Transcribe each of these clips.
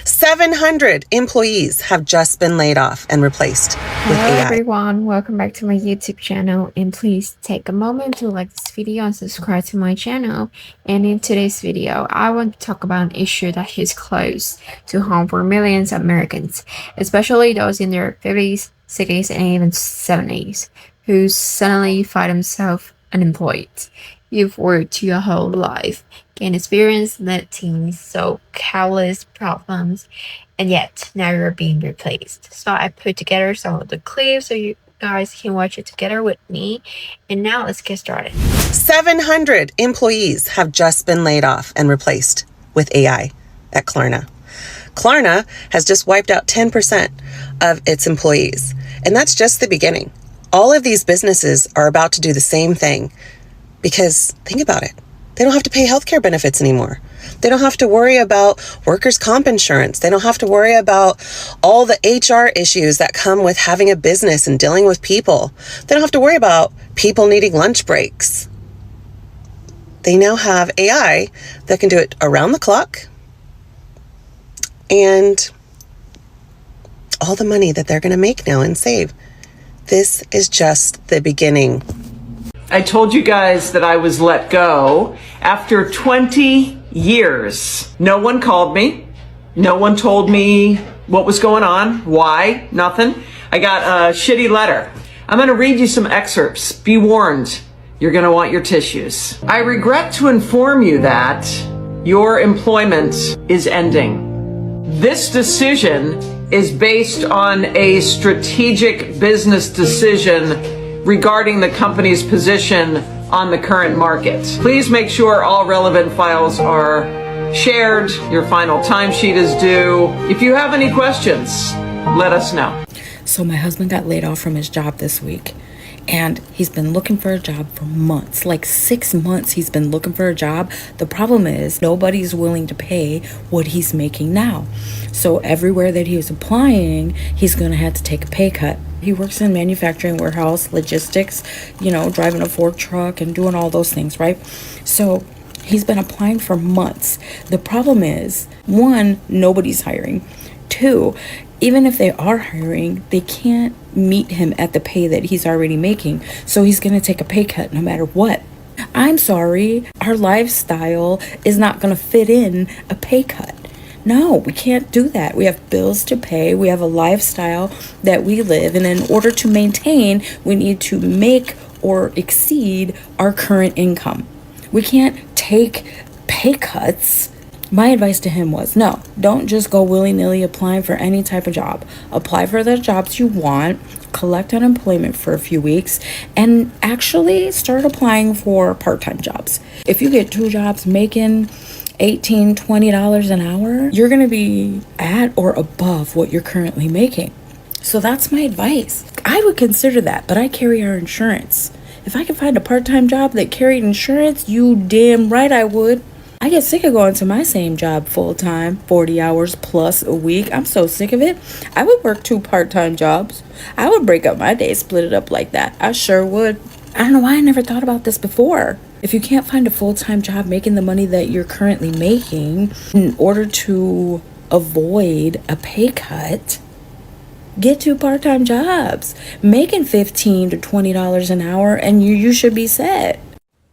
700 employees have just been laid off and replaced with Hello AI. everyone, welcome back to my YouTube channel, and please take a moment to like this video and subscribe to my channel. And in today's video, I want to talk about an issue that is close to home for millions of Americans, especially those in their 50s, 60s, and even 70s, who suddenly find themselves unemployed. You've worked your whole life, gained experience, led teams, solved countless problems, and yet now you're being replaced. So I put together some of the clips so you guys can watch it together with me. And now let's get started. 700 employees have just been laid off and replaced with AI at Klarna. Klarna has just wiped out 10% of its employees, and that's just the beginning. All of these businesses are about to do the same thing because, think about it, they don't have to pay healthcare benefits anymore. They don't have to worry about workers' comp insurance. They don't have to worry about all the HR issues that come with having a business and dealing with people. They don't have to worry about people needing lunch breaks. They now have AI that can do it around the clock, and all the money that they're going to make now and save. This is just the beginning. I told you guys that I was let go after 20 years. No one called me. No one told me what was going on. Why? Nothing. I got a shitty letter. I'm going to read you some excerpts. Be warned, you're going to want your tissues. I regret to inform you that your employment is ending. This decision is based on a strategic business decision regarding the company's position on the current market. Please make sure all relevant files are shared. Your final timesheet is due. If you have any questions, let us know. So my husband got laid off from his job this week, and he's been looking for a job for months, like 6 months he's been looking for a job. The problem is nobody's willing to pay what he's making now. So everywhere that he was applying, he's gonna have to take a pay cut. He works in manufacturing, warehouse, logistics, driving a fork truck and doing all those things, right? So he's been applying for months. The problem is, 1, nobody's hiring. 2, even if they are hiring, they can't meet him at the pay that he's already making. So he's going to take a pay cut no matter what. I'm sorry, our lifestyle is not going to fit in a pay cut. No, we can't do that. We have bills to pay. We have a lifestyle that we live. And in order to maintain, we need to make or exceed our current income. We can't take pay cuts. My advice to him was, no, don't just go willy-nilly applying for any type of job. Apply for the jobs you want, collect unemployment for a few weeks, and actually start applying for part-time jobs. If you get 2 jobs making $18, $20 an hour, you're going to be at or above what you're currently making. So that's my advice. I would consider that, but I carry our insurance. If I could find a part-time job that carried insurance, you damn right I would. I get sick of going to my same job full-time, 40 hours plus a week. I'm so sick of it. I would work 2 part-time jobs. I would break up my day, split it up like that. I sure would. I don't know why I never thought about this before. If you can't find a full-time job making the money that you're currently making, in order to avoid a pay cut, get 2 part-time jobs, making $15 to $20 an hour, and you should be set.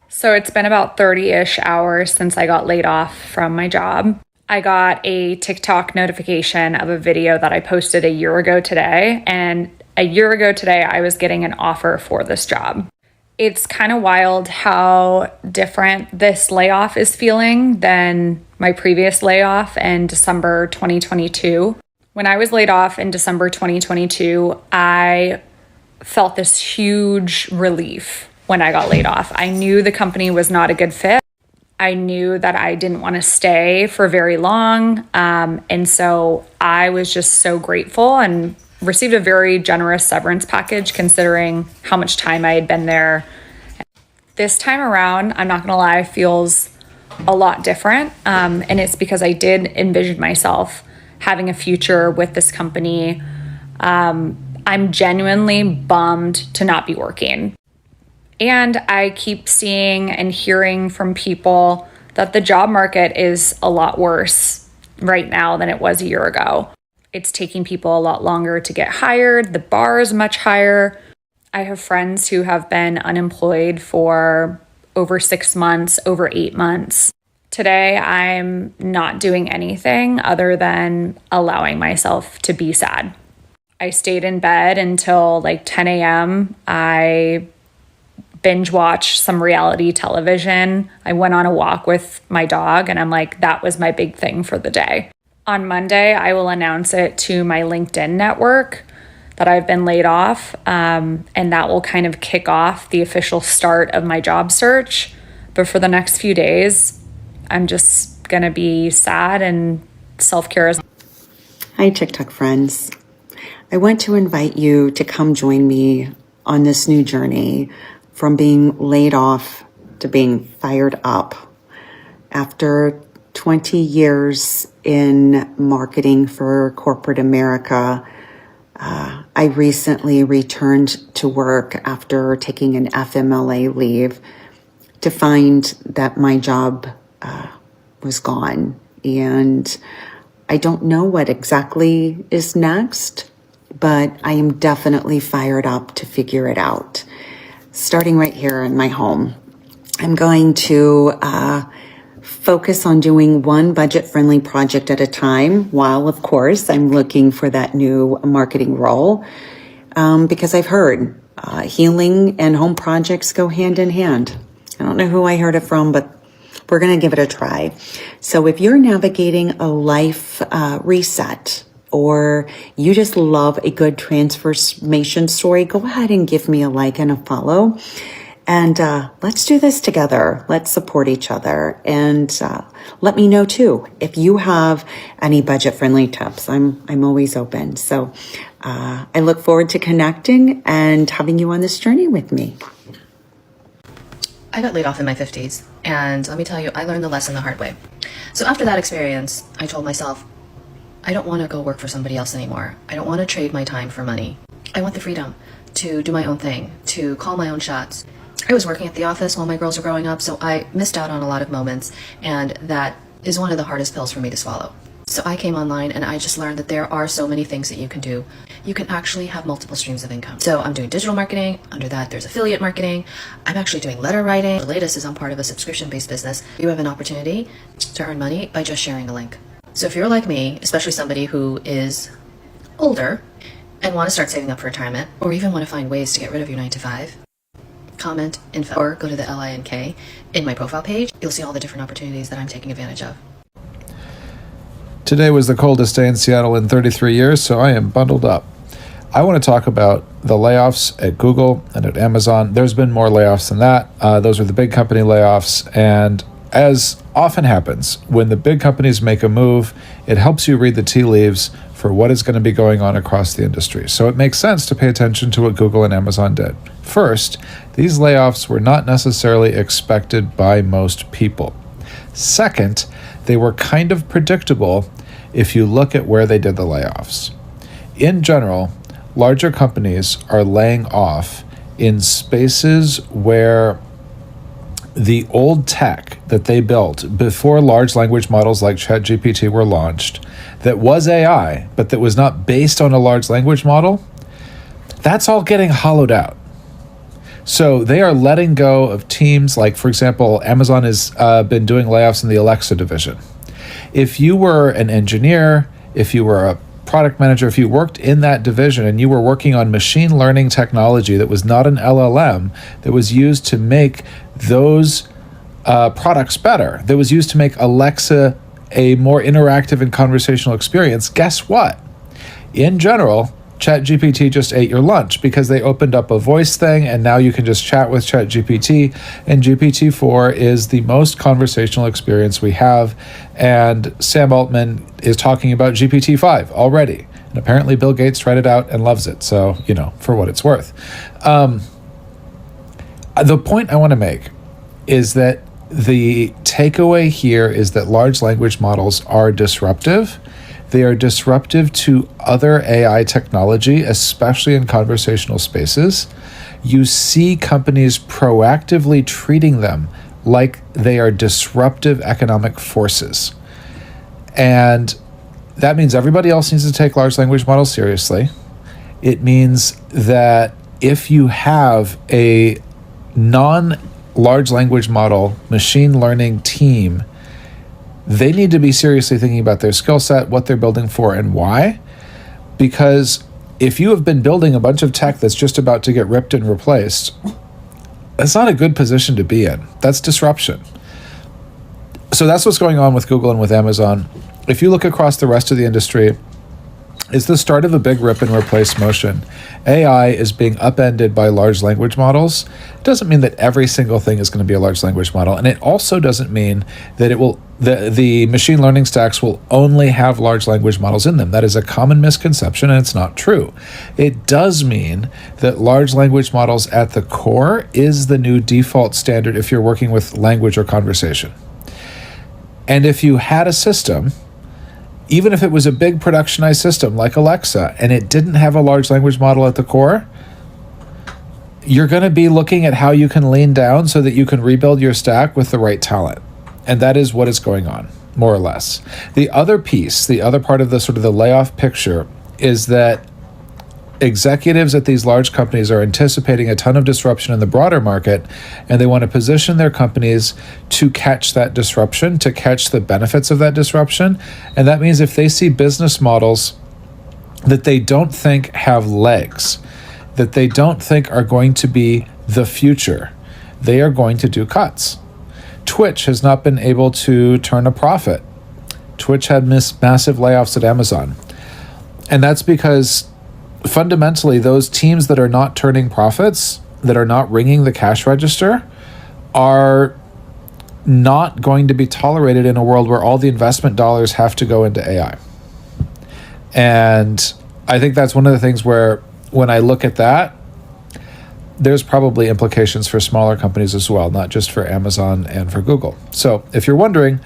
So it's been about 30-ish hours since I got laid off from my job. I got a TikTok notification of a video that I posted a year ago today, and a year ago today, I was getting an offer for this job. It's kind of wild how different this layoff is feeling than my previous layoff in December 2022. When I was laid off in December 2022, I felt this huge relief when I got laid off. I knew the company was not a good fit. I knew that I didn't want to stay for very long. And so I was just so grateful and received a very generous severance package considering how much time I had been there. This time around, I'm not gonna lie, feels a lot different. And it's because I did envision myself having a future with this company. I'm genuinely bummed to not be working. And I keep seeing and hearing from people that the job market is a lot worse right now than it was a year ago. It's taking people a lot longer to get hired. The bar is much higher. I have friends who have been unemployed for over 6 months, over 8 months. Today, I'm not doing anything other than allowing myself to be sad. I stayed in bed until like 10 a.m. I binge watched some reality television. I went on a walk with my dog, and I'm like, that was my big thing for the day. On Monday, I will announce it to my LinkedIn network that I've been laid off, and that will kind of kick off the official start of my job search. But for the next few days, I'm just gonna be sad, and self-care is... Hi, TikTok friends. I want to invite you to come join me on this new journey from being laid off to being fired up. After 20 years in marketing for corporate America, I recently returned to work after taking an FMLA leave to find that my job was gone. And I don't know what exactly is next, but I am definitely fired up to figure it out. Starting right here in my home, I'm going to focus on doing one budget-friendly project at a time, while, of course, I'm looking for that new marketing role, because I've heard healing and home projects go hand in hand. I don't know who I heard it from, but we're going to give it a try. So if you're navigating a life reset, or you just love a good transformation story, go ahead and give me a like and a follow. And let's do this together. Let's support each other. And let me know too if you have any budget-friendly tips. I'm always open. So I look forward to connecting and having you on this journey with me. I got laid off in my 50s, and let me tell you, I learned the lesson the hard way. So after that experience, I told myself, I don't want to go work for somebody else anymore. I don't want to trade my time for money. I want the freedom to do my own thing, to call my own shots. I was working at the office while my girls were growing up, so I missed out on a lot of moments, and that is one of the hardest pills for me to swallow. So I came online and I just learned that there are so many things that you can do. You can actually have multiple streams of income. So I'm doing digital marketing. Under that, there's affiliate marketing. I'm actually doing letter writing. The latest is I'm part of a subscription-based business. You have an opportunity to earn money by just sharing a link. So if you're like me, especially somebody who is older and want to start saving up for retirement, or even want to find ways to get rid of your 9-to-5, comment info or go to the LINK in my profile page. You'll see all the different opportunities that I'm taking advantage of. Today was the coldest day in Seattle in 33 years, so I am bundled up. I want to talk about the layoffs at Google and at Amazon. There's been more layoffs than that. Those are the big company layoffs. And as often happens, when the big companies make a move, it helps you read the tea leaves for what is going to be going on across the industry. So it makes sense to pay attention to what Google and Amazon did. First, these layoffs were not necessarily expected by most people. Second, they were kind of predictable if you look at where they did the layoffs. In general, larger companies are laying off in spaces where the old tech that they built before large language models like ChatGPT were launched, that was AI, but that was not based on a large language model, that's all getting hollowed out. So they are letting go of teams like, for example, Amazon has been doing layoffs in the Alexa division. If you were an engineer, if you were a product manager, if you worked in that division and you were working on machine learning technology that was not an LLM, that was used to make those products better, that was used to make Alexa a more interactive and conversational experience, guess what? In general, ChatGPT just ate your lunch because they opened up a voice thing and now you can just chat with ChatGPT, and GPT-4 is the most conversational experience we have. And Sam Altman is talking about GPT-5 already. And apparently Bill Gates tried it out and loves it. So, you know, for what it's worth. The point I want to make is that the takeaway here is that large language models are disruptive. They are disruptive to other AI technology, especially in conversational spaces. You see companies proactively treating them like they are disruptive economic forces. And that means everybody else needs to take large language models seriously. It means that if you have a non-large language model machine learning team, they need to be seriously thinking about their skill set, what they're building for, and why. Because if you have been building a bunch of tech that's just about to get ripped and replaced, that's not a good position to be in. That's disruption. So that's what's going on with Google and with Amazon. If you look across the rest of the industry, it's the start of a big rip and replace motion. AI is being upended by large language models. It doesn't mean that every single thing is going to be a large language model. And it also doesn't mean that it will the machine learning stacks will only have large language models in them. That is a common misconception, and it's not true. It does mean that large language models at the core is the new default standard if you're working with language or conversation. And if you had a system, even if it was a big productionized system like Alexa, and it didn't have a large language model at the core, you're going to be looking at how you can lean down so that you can rebuild your stack with the right talent. And that is what is going on, more or less. The other piece, the other part of the sort of the layoff picture is that executives at these large companies are anticipating a ton of disruption in the broader market, and they want to position their companies to catch that disruption, to catch the benefits of that disruption. And that means if they see business models that they don't think have legs, that they don't think are going to be the future, they are going to do cuts. Twitch has not been able to turn a profit. Twitch had massive layoffs at Amazon. And that's because fundamentally, those teams that are not turning profits, that are not ringing the cash register, are not going to be tolerated in a world where all the investment dollars have to go into AI. And I think that's one of the things where when I look at that, there's probably implications for smaller companies as well, not just for Amazon and for Google. So if you're wondering,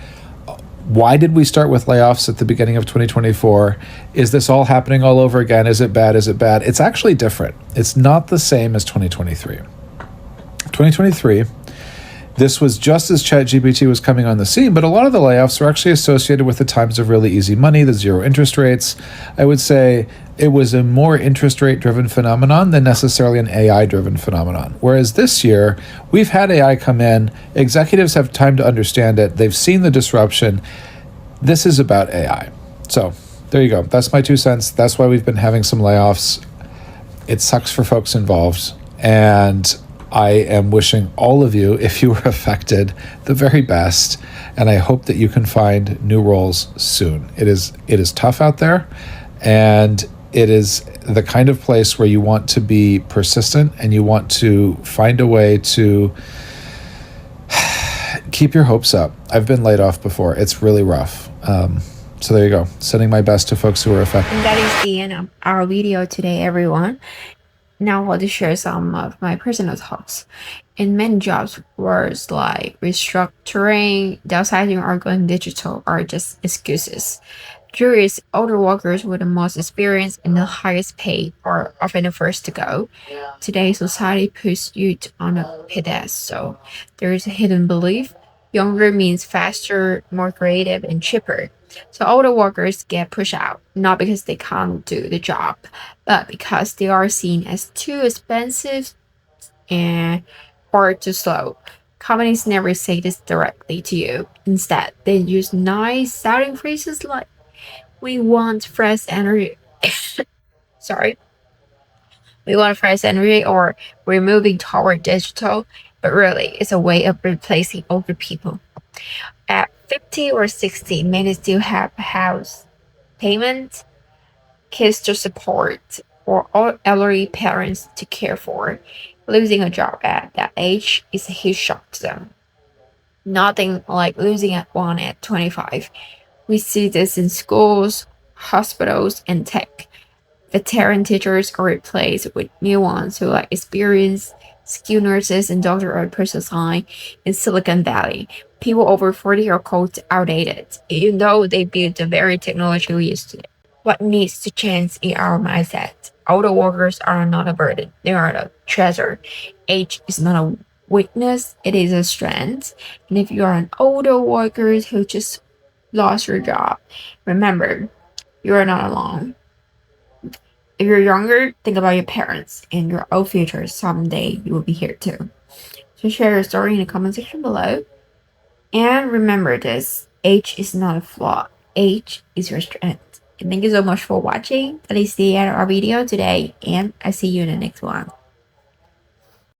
why did we start with layoffs at the beginning of 2024? Is this all happening all over again? Is it bad? Is it bad? It's actually different. It's not the same as 2023. 2023, this was just as ChatGPT was coming on the scene, but a lot of the layoffs were actually associated with the times of really easy money, the zero interest rates. I would say it was a more interest rate driven phenomenon than necessarily an AI driven phenomenon. Whereas this year, we've had AI come in, executives have time to understand it, they've seen the disruption. This is about AI. So there you go. That's my 2 cents. That's why we've been having some layoffs. It sucks for folks involved. And I am wishing all of you, if you were affected, the very best. And I hope that you can find new roles soon. It is tough out there. And it is the kind of place where you want to be persistent and you want to find a way to keep your hopes up. I've been laid off before. It's really rough. So there you go. Sending my best to folks who are affected. And that is the end of our video today, everyone. Now I want to share some of my personal thoughts. In many jobs, words like restructuring, downsizing, or going digital are just excuses. Curious, older workers with the most experience and the highest pay are often the first to go. Today, society puts youth on a pedestal. There is a hidden belief younger means faster, more creative, and cheaper. So older workers get pushed out, not because they can't do the job, but because they are seen as too expensive and or too slow. Companies never say this directly to you. Instead, they use nice sounding phrases like, we want fresh energy. Sorry. We want fresh energy, or we're moving toward digital, but really it's a way of replacing older people. At 50 or 60, many still have a house payment, kids to support, or elderly parents to care for. Losing a job at that age is a huge shock to them. Nothing like losing one at 25. We see this in schools, hospitals, and tech. Veteran teachers are replaced with new ones who are experienced. Skilled nurses and doctors are pushed aside. In Silicon Valley, people over 40 are called outdated, even though they built the very technology we use today. What needs to change is our mindset. Older workers are not a burden, they are a treasure. Age is not a weakness, it is a strength. And if you are an older worker who just lost your job, remember, you are not alone. If you're younger, think about your parents and your own future. Someday you will be here too. So share your story in the comment section below. And remember this, age is not a flaw. Age is your strength. And thank you so much for watching. That is the end of our video today. And I see you in the next one.